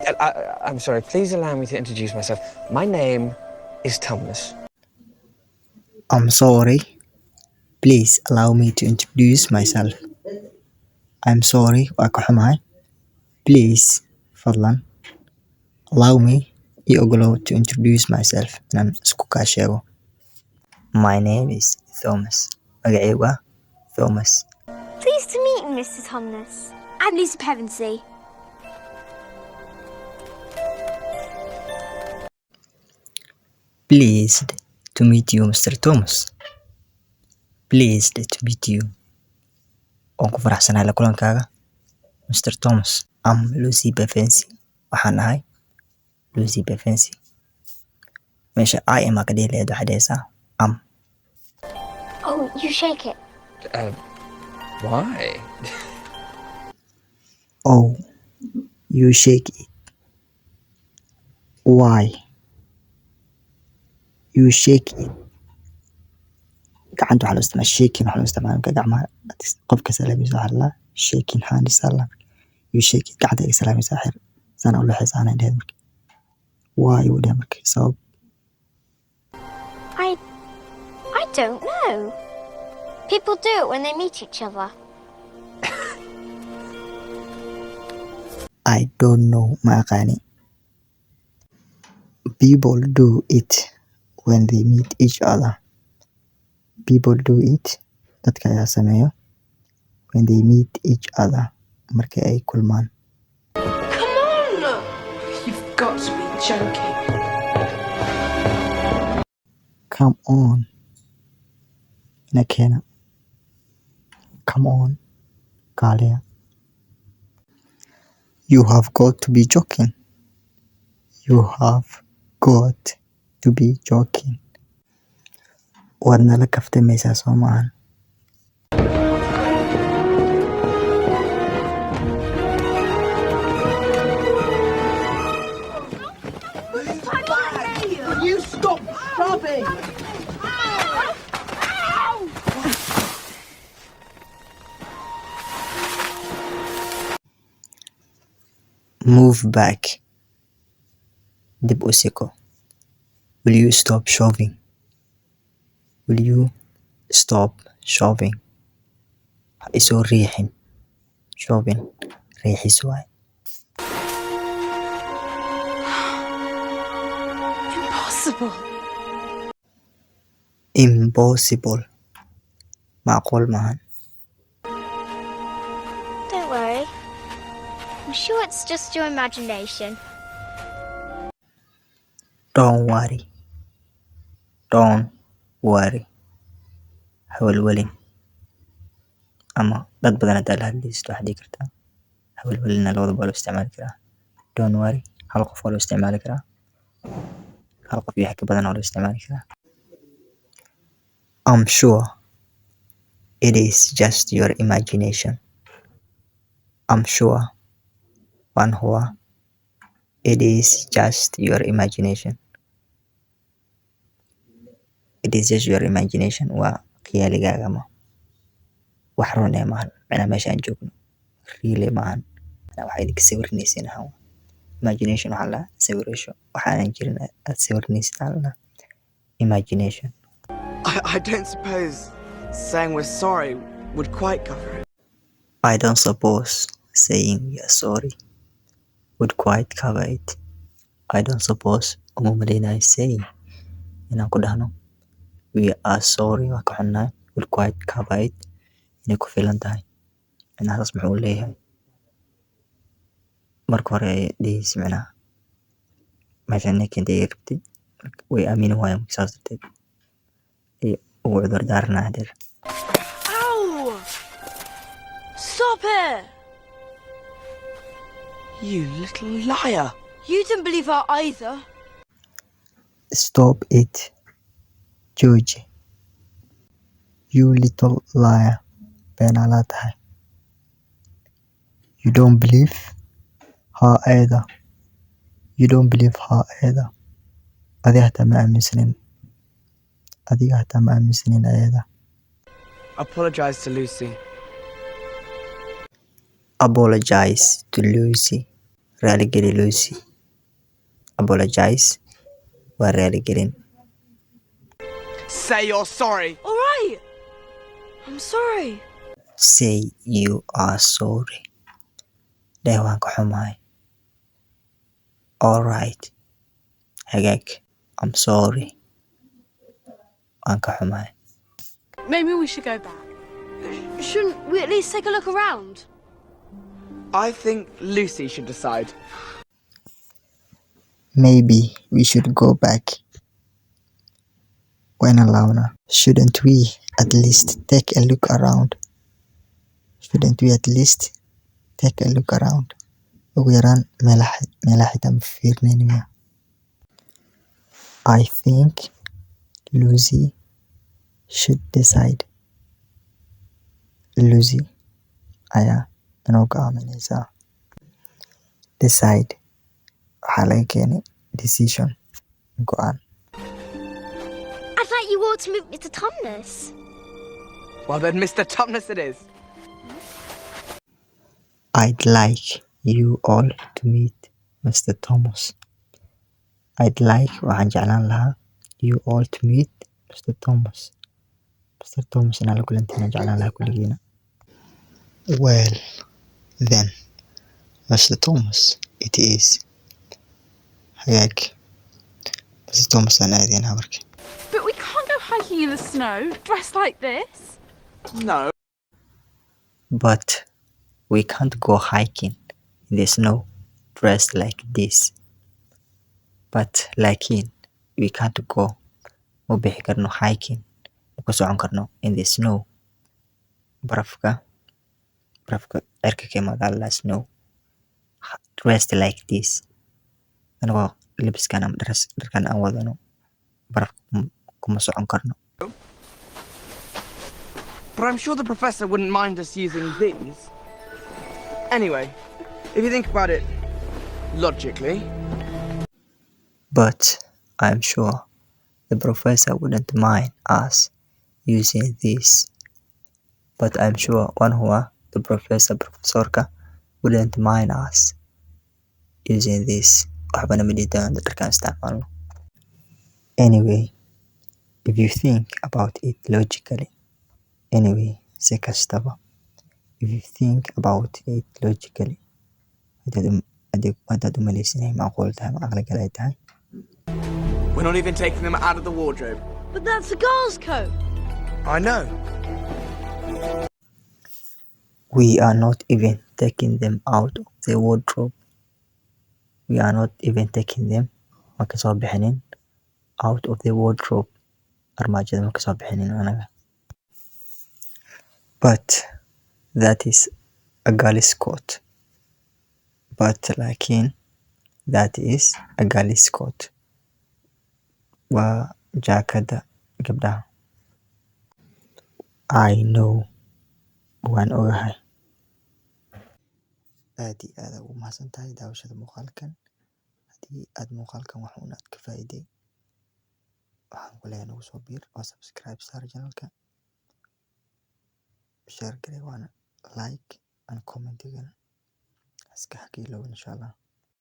I'm sorry, please allow me to introduce myself. My name is Thomas. I'm sorry. Please allow me to introduce myself. I'm sorry. Waa ka xumahay. Please, fadlan. Allow me ii ogolow to introduce myself. Inaan isku kaa sheego. My name is Thomas. Magacaygu waa Thomas. Pleased to meet you, Mr. Thomas. I'm Lisa Pevensey. Pleased to meet you, Mr. Thomas. Pleased to meet you. Waan ku faraxsanahay la kulankaaga, Mr. Thomas. I'm Lucy Pevensey. Waxaan ahay Lucy Pevensey. Meesha I am ka dhihi lahayd waxaad dhahaysaa am. Oh, you shake it. Why? Oh, you shake it. Why? You shake it. Gacanta waxaa loo isticmaalaa shaking, waxaa loo isticmaalaa marka gacmaha qofka salaamayso waxaa la shaking hands la. You shake it. Gacanta iga salaamayso xir. Sana u leexaysa aanay dhahay marka. Why u dhahay marka sabab. I don't know. People do it when they meet each other. I don't know ma aqaani. People do it when they meet each other. People do it. Dadka ayaa sameeyo when they meet each other. Marka ay kulmaan. Come on! You've got to be joking. Come on. Nakena. Come on. Kalia. You have got to be joking. You have got to be joking. Waad nala kaftamaysaa soo maahan. You stop rubbing! Move back. Dib u siko. Will you stop shoving? Will you stop shoving? Ha isoo riixin. Shoving. Riixis waay. Impossible. Impossible. Macquul maahan. Don't worry. I'm sure it's just your imagination. Don't worry. Don't worry. Hawalwelin. Ama dad badan hadaa la hadlaysid waxaad dhihi kartaa hawalwelina labadaba waa loo isticmaali karaa. Don't worry. Hal qof waa loo isticmaali karaa. Hal qof iyo wax ka badan waa loo isticmaali karaa. I'm sure it is just your imagination. I'm sure waan huwa it is just your imagination. It is just your imagination. Waa khiyaaligaaga ma wax run eh maahan. Macnaa meesha aan joogno really maahan. Macnaa waxaa idinka sawirnaysiin ahaan. Imagination waxaa la sawirasho. Waxaanan jirin aad sawirnaysid waxaa la imagination. I don't suppose saying we're sorry would quite cover it. I don't suppose saying we are sorry would quite cover it. I don't suppose uma maleynayo saying inaan ku dhahno we are sorry waa ka xunnahay would quite cover it inay ku filan tahay. Macnahaas muxuu leeyahay marka hore dhehaysi macnaha meeshaan ninkan dee rabtid way aamini waayaan saas darteed ugu cudur daaranaa hadeer. Ow! Stop it! You little liar. You didn't believe her either. Stop it, George. You little liar. Beenaa laa tahay. You don't believe her either. You don't believe her either. Adiga hataa ma aaminsanin. Adiga hataa ma aaminsanin ayada. Apologize to Lucy. Apologize to Lucy. raaligeli Lucy. Apologize. Waa raaligelin. Say you're sorry. All right. I'm sorry. Say you are sorry. Dheh waan ka xumahay. Alright. Hagaag. I'm sorry. Waan ka xumahay. Maybe we should go back. Shouldn't we at least take a look around? I think Lucy should decide. Maybe we should go back. When Alana, shouldn't we at least take a look around? Shouldn't we at least take a look around? Ugu yaraan meelaha xitaa ma fiirnayni miya? I think Lucy should decide. Lucy ayaa inoo go'aaminaysaa. Decide waxaa laga keenay decision, go'aan. I thought you all to meet Mr. Thomas. Well then, Mr. Tumnus it is. I'd like you all to meet Mr. Thomas. waxaan jeclaan lahaa you all to meet Mr. Thomas. Mr. Thomas inaa la kulantiin aan jeclaan lahaa kulligiina. Well, then, Mr. Thomas it is. Hagaag. Mr. Thomas aan aadaynaa marka. But we can't go hiking in the snow dressed like this. No. But we can't go hiking in the snow dressed like this. But laakiin we can't go ma bixi karno hiking ma ku socon karno in the snow barafka cirka ka imaada la snow dressed like this anagoo labiskan ama dharkan aan wadano barafka kuma socon karno. But I'm sure the professor wouldn't mind us using these. Anyway, if you think about it logically. But I'm sure the professor wouldn't mind us using this. But I'm sure one who the professorka wouldn't mind us using this. Waxbana ma diidaan dharkan isticmaalno. Anyway, if you think about it logically. Anyway, si kastaba. If you think about it logically. Haddaad u malaysanay macquul tahay ma aqli galay tahay. We're not even taking them out of the wardrobe. But that's a girl's coat. I know. We are not even taking them out of the wardrobe. We are not even taking them ma kasoo bixinin out of the wardrobe. Armaajada ma kasoo bixinin anaga. But that is a girl's coat. But laakiin that is a girl's coat. Waa jaakada gabdhaha. I know. Waan ogahay. Aad iyo aad ugu mahadsantahay daawashada muuqaalkan. Haddii aad muuqaalkan wax uun aad ka faa'iiday waxaan ku leeyahay nagu soo biir oo subscribe saar channelka. Share garee waana like and comment igana. Iska xaqiilow insha Allah.